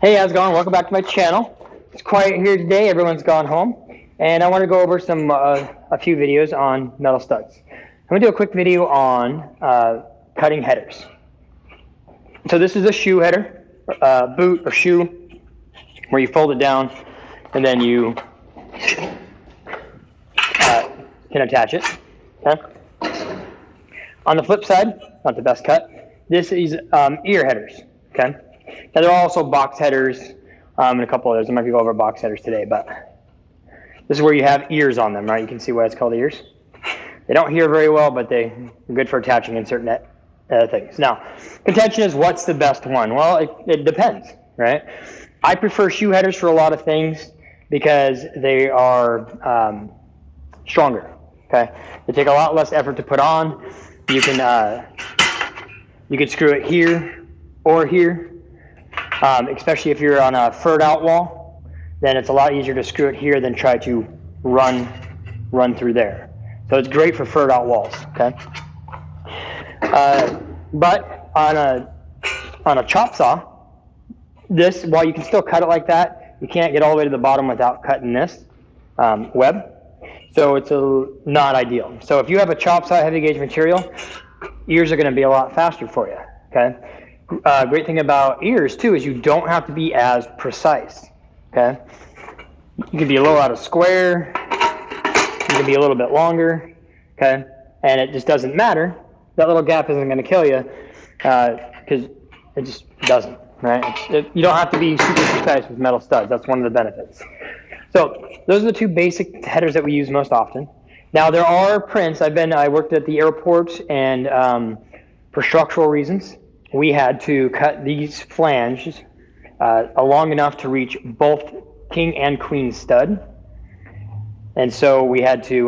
Hey, how's it going? Welcome back to my channel. It's quiet here today. Everyone's gone home, and I want to go over a few videos on metal studs. I'm going to do a quick video on cutting headers. So this is a shoe header, boot or shoe, where you fold it down and then you can attach it. Okay. On the flip side, not the best cut, this is ear headers. Okay. Now there are also box headers and a couple others. I'm not going to go over box headers today, but this is where you have ears on them, right? You can see why it's called ears. They don't hear very well, but they're good for attaching in certain things. Now, contention is what's the best one? Well, it depends, right? I prefer shoe headers for a lot of things because they are stronger. Okay, they take a lot less effort to put on. You can screw it here or here. Especially if you're on a furred out wall, then it's a lot easier to screw it here than try to run through there. So it's great for furred out walls. Okay, but on a chop saw, this, while you can still cut it like that, you can't get all the way to the bottom without cutting this web. So it's not ideal. So if you have a chop saw heavy gauge material, ears are going to be a lot faster for you. Okay. Great thing about ears too is you don't have to be as precise. Okay, you can be a little out of square, you can be a little bit longer. Okay, and it just doesn't matter. That little gap isn't going to kill you because it just doesn't. Right? You don't have to be super precise with metal studs. That's one of the benefits. So those are the two basic headers that we use most often. Now there are prints. I worked at the airport, and for structural reasons, we had to cut these flanges long enough to reach both king and queen stud. And so we had to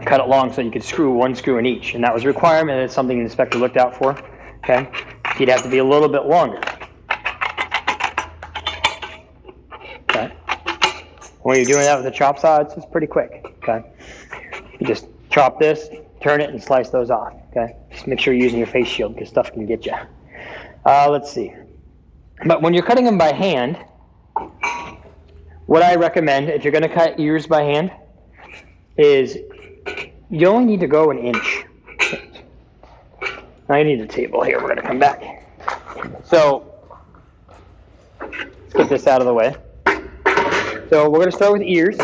cut it long so you could screw one screw in each. And that was a requirement, and it's something the inspector looked out for. Okay, you'd have to be a little bit longer. Okay. When you're doing that with a chop saw, it's pretty quick. Okay, you just chop this, turn it, and slice those off. Okay, just make sure you're using your face shield because stuff can get you. Let's see. But when you're cutting them by hand, what I recommend if you're going to cut ears by hand is you only need to go an inch. I need a table here. We're going to come back. So let's get this out of the way. So we're going to start with ears.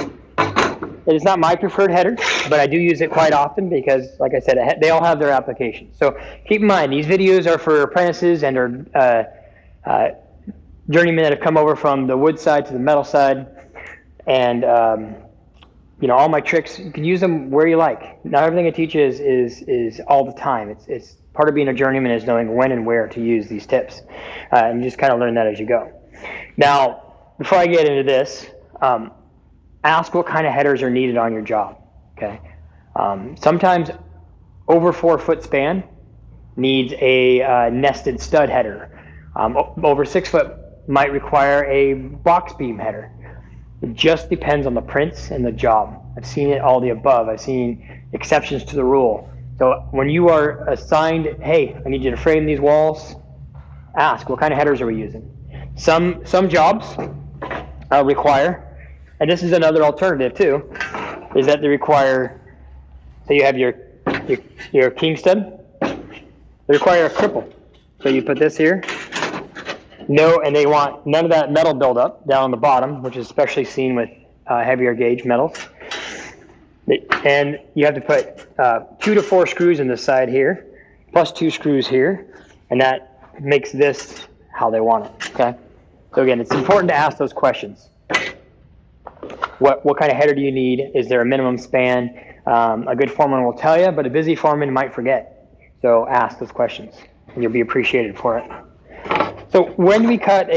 It is not my preferred header, but I do use it quite often because, like I said, they all have their applications. So keep in mind, these videos are for apprentices and are journeymen that have come over from the wood side to the metal side. And, all my tricks, you can use them where you like. Not everything I teach is all the time. It's part of being a journeyman is knowing when and where to use these tips. And you just kind of learn that as you go. Now, before I get into this, ask what kind of headers are needed on your job. Okay. Sometimes over 4 foot span needs a nested stud header. Over 6 foot might require a box beam header. It just depends on the prints and the job. I've seen it all the above. I've seen exceptions to the rule. So when you are assigned, hey, I need you to frame these walls, ask what kind of headers are we using. Some jobs require, and this is another alternative too, is that they require, so you have your king stud, they require a cripple. So you put this here, and they want none of that metal buildup down on the bottom, which is especially seen with heavier gauge metals. And you have to put 2 to 4 screws in the side here, plus 2 screws here, and that makes this how they want it. Okay. So again, it's important to ask those questions. What kind of header do you need? Is there a minimum span? A good foreman will tell you, but a busy foreman might forget. So ask those questions, and you'll be appreciated for it. So when we cut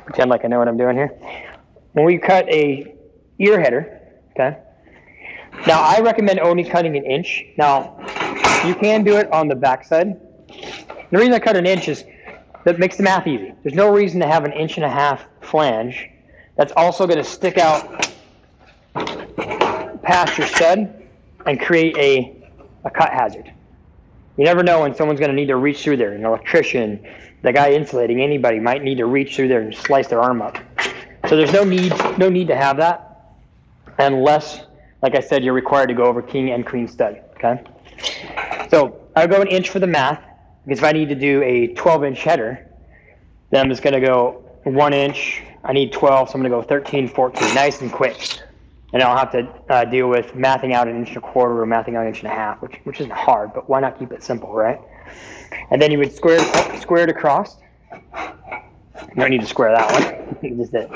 pretend like I know what I'm doing here. When we cut a ear header, okay. Now I recommend only cutting an inch. Now you can do it on the back side. The reason I cut an inch is that makes the math easy. There's no reason to have an 1.5 inch flange that's also going to stick out past your stud and create a cut hazard. You never know when someone's going to need to reach through there. An electrician, the guy insulating, anybody might need to reach through there and slice their arm up. So there's no need to have that unless, like I said, you're required to go over king and queen stud, okay? So I'll go an inch for the math, because if I need to do a 12-inch header, then I'm just going to go 1 inch. I need 12, so I'm going to go 13, 14, nice and quick. And I'll have to deal with mathing out 1.25 inches or mathing out 1.5 inches, which isn't hard, but why not keep it simple, right? And then you would square it across. You don't need to square that one. You just did it.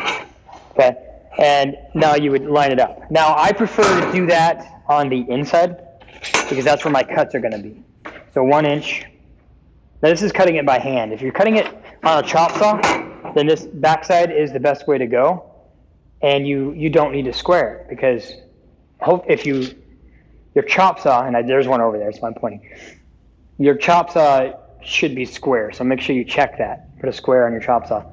Okay. And now you would line it up. Now I prefer to do that on the inside because that's where my cuts are going to be. So 1 inch. Now this is cutting it by hand. If you're cutting it on a chop saw, then this backside is the best way to go. And you don't need to square it because if your chop saw, and there's one over there, so I'm pointing. Your chop saw should be square, so make sure you check that. Put a square on your chop saw.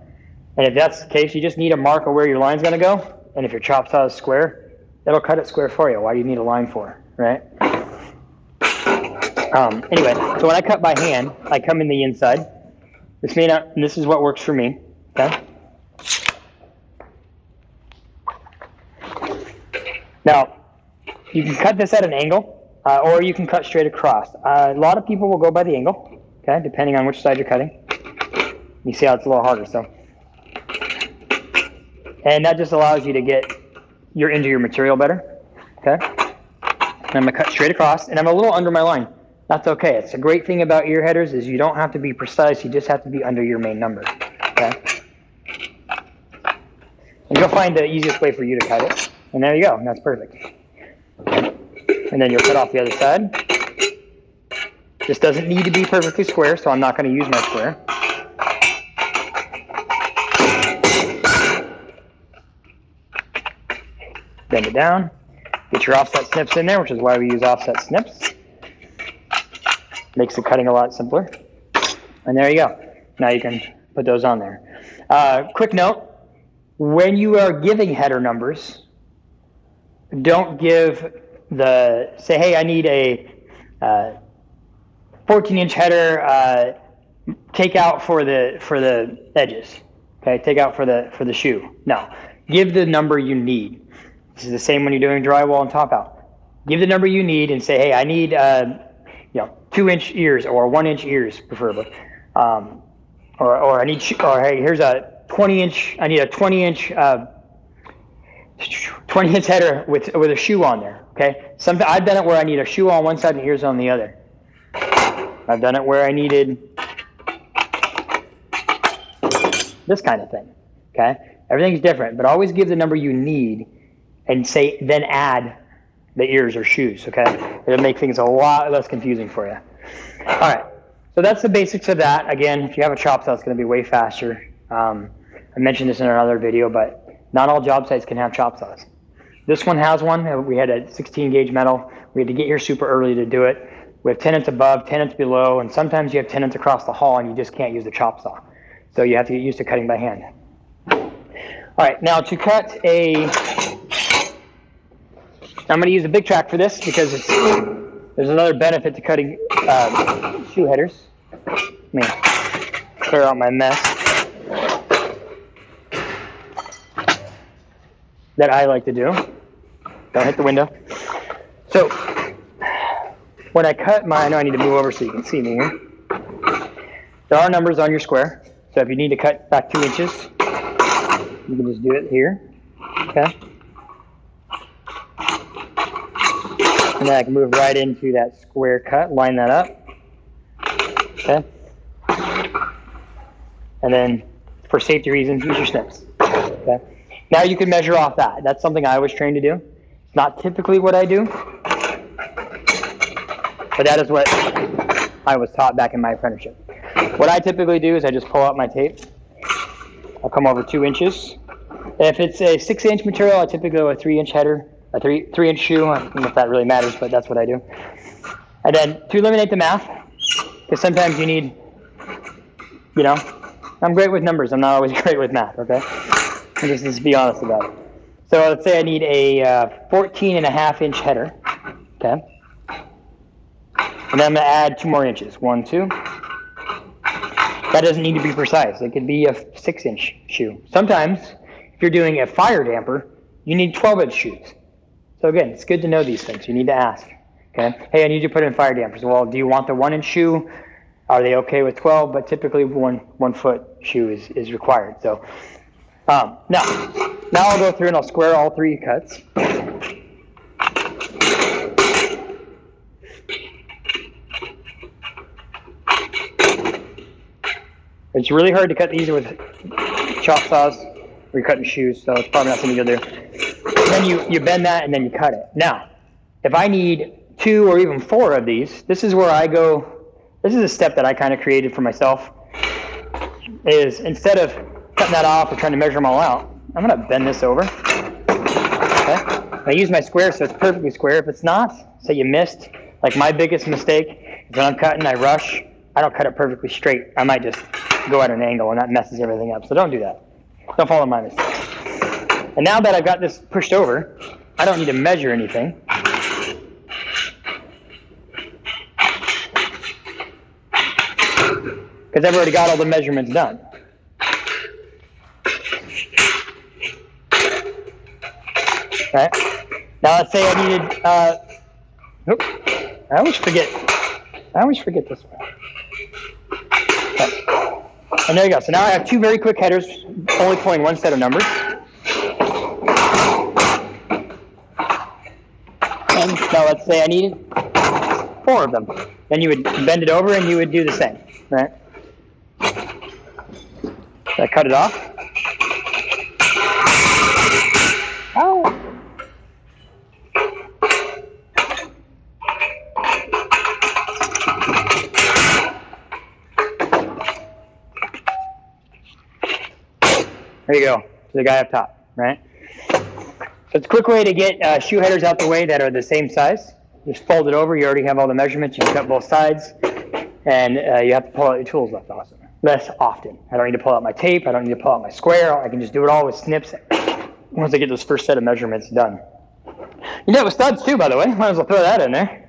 And if that's the case, you just need a mark of where your line's going to go. And if your chop saw is square, it'll cut it square for you. Why do you need a line for, right? Anyway, so when I cut by hand, I come in the inside. This is what works for me, okay? Now, you can cut this at an angle, or you can cut straight across. A lot of people will go by the angle, okay, depending on which side you're cutting. You see how it's a little harder, so. And that just allows you to get into your material better, okay? And I'm going to cut straight across, and I'm a little under my line. That's okay. It's a great thing about ear headers is you don't have to be precise, you just have to be under your main number, okay? And you'll find the easiest way for you to cut it. And there you go, and that's perfect. And then you'll cut off the other side. This doesn't need to be perfectly square, so I'm not going to use my square. Bend it down. Get your offset snips in there, which is why we use offset snips. Makes the cutting a lot simpler. And there you go. Now you can put those on there. Quick note, when you are giving header numbers, don't say, hey, I need a 14-inch header, take out for the edges, okay? Take out for the shoe. No, give the number you need. This is the same when you're doing drywall and top out. Give the number you need and say, hey, I need 2-inch ears or 1-inch ears preferably, or I need hey, here's a 20-inch. I need a 20-inch. 20-inch header with a shoe on there, okay? I've done it where I need a shoe on one side and ears on the other. I've done it where I needed this kind of thing, okay? Everything's different, but always give the number you need and then add the ears or shoes, okay? It'll make things a lot less confusing for you. All right, so that's the basics of that. Again, if you have a chop saw, it's going to be way faster. I mentioned this in another video, but not all job sites can have chop saws. This one has one. We had a 16-gauge metal. We had to get here super early to do it. We have tenants above, tenants below, and sometimes you have tenants across the hall and you just can't use the chop saw. So you have to get used to cutting by hand. All right, now to cut I'm going to use a big track for this because there's another benefit to cutting shoe headers. Let me clear out my mess that I like to do. Don't hit the window. So when I cut I know I need to move over so you can see me here. There are numbers on your square. So if you need to cut back 2 inches, you can just do it here. Okay. And then I can move right into that square cut, line that up. Okay. And then for safety reasons, use your snips. Okay. Now you can measure off that. That's something I was trained to do. It's not typically what I do, but that is what I was taught back in my apprenticeship. What I typically do is I just pull out my tape. I'll come over 2 inches. If it's a 6-inch material, I typically go a 3-inch header, a 3-inch shoe. I don't know if that really matters, but that's what I do. And then to eliminate the math, because sometimes you need, I'm great with numbers. I'm not always great with math, okay? Just be honest about it. So let's say I need a 14.5-inch header, okay? And then I'm going to add 2 more inches. 1, 2. That doesn't need to be precise. It could be a 6-inch shoe. Sometimes, if you're doing a fire damper, you need 12-inch shoes. So again, it's good to know these things. You need to ask. Okay? Hey, I need you to put in fire dampers. Well, do you want the 1-inch shoe? Are they okay with 12? But typically, 1-foot shoe is required. So now I'll go through and I'll square all 3 cuts. It's really hard to cut these with chop saws or you're cutting shoes, so it's probably not something you'll do. Then you bend that and then you cut it. Now, if I need 2 or even 4 of these, this is where I go. This is a step that I kind of created for myself. Is instead of cutting that off or trying to measure them all out, I'm going to bend this over. Okay? I use my square so it's perfectly square. If it's not, say you missed, like my biggest mistake is when I'm cutting, I rush. I don't cut it perfectly straight. I might just go at an angle and that messes everything up. So don't do that. Don't follow my mistakes. And now that I've got this pushed over, I don't need to measure anything. Because I've already got all the measurements done. Right? Now let's say I needed, I always forget this one. Okay. And there you go. So now I have 2 very quick headers, only pulling 1 set of numbers. And now let's say I needed 4 of them. Then you would bend it over and you would do the same, right? So I cut it off. Oh. There you go, to the guy up top, right? So it's a quick way to get shoe headers out the way that are the same size. Just fold it over, you already have all the measurements, you can cut both sides, and you have to pull out your tools less often. I don't need to pull out my tape, I don't need to pull out my square, I can just do it all with snips once I get this first set of measurements done. You do it with studs too, by the way, might as well throw that in there.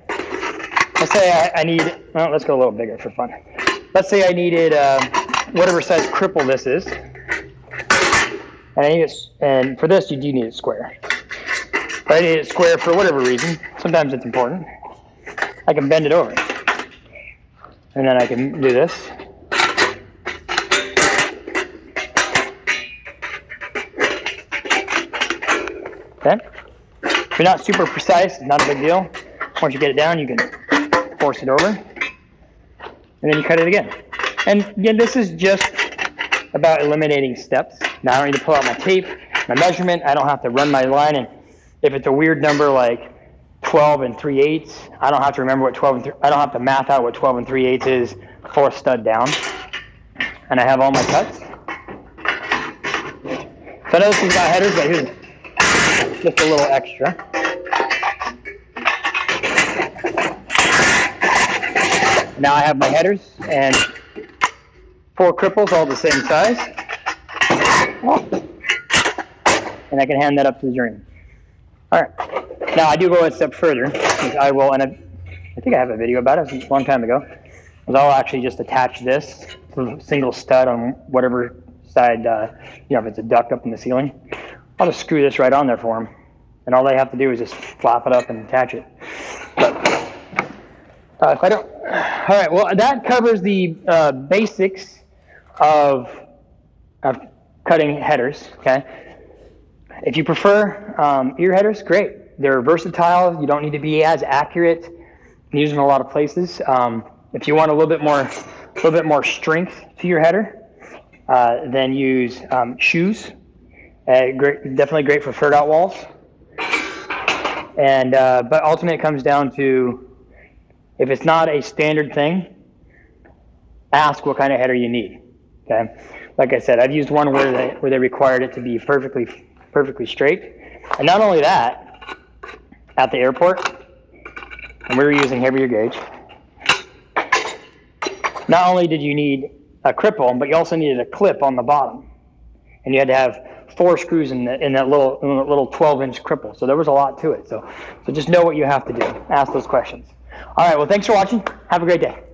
Let's say I need, well, let's go a little bigger for fun. Let's say I needed whatever size cripple this is. And for this, you do need it square. But I need it square for whatever reason. Sometimes it's important. I can bend it over. And then I can do this. Okay? If you're not super precise, it's not a big deal. Once you get it down, you can force it over. And then you cut it again. And again, this is just about eliminating steps. Now I don't need to pull out my tape, my measurement. I don't have to run my line, and if it's a weird number like 12 3/8, I don't have to remember what 12 and I don't have to math out what 12 3/8 is 4th stud down. And I have all my cuts. So I know this is not headers, but here's just a little extra. Now I have my headers and 4 cripples, all the same size. And I can hand that up to the journeyman. All right. Now I do go a step further. I will, and I think I have a video about it. It was a long time ago. I'll actually just attach this to a single stud on whatever side, if it's a duct up in the ceiling. I'll just screw this right on there for them. And all they have to do is just flop it up and attach it. But if I don't, all right, well, that covers the basics of cutting headers, okay? If you prefer ear headers, great. They're versatile. You don't need to be as accurate. You can use them in a lot of places. If you want a little bit more strength to your header, then use shoes. Definitely great for furred out walls. And but ultimately it comes down to, if it's not a standard thing, ask what kind of header you need. Okay, like I said, I've used one where they required it to be perfectly straight, and not only that, at the airport, and we were using heavier gauge. Not only did you need a cripple, but you also needed a clip on the bottom, and you had to have 4 screws in that little 12-inch cripple. So there was a lot to it. So just know what you have to do. Ask those questions. All right. Well, thanks for watching. Have a great day.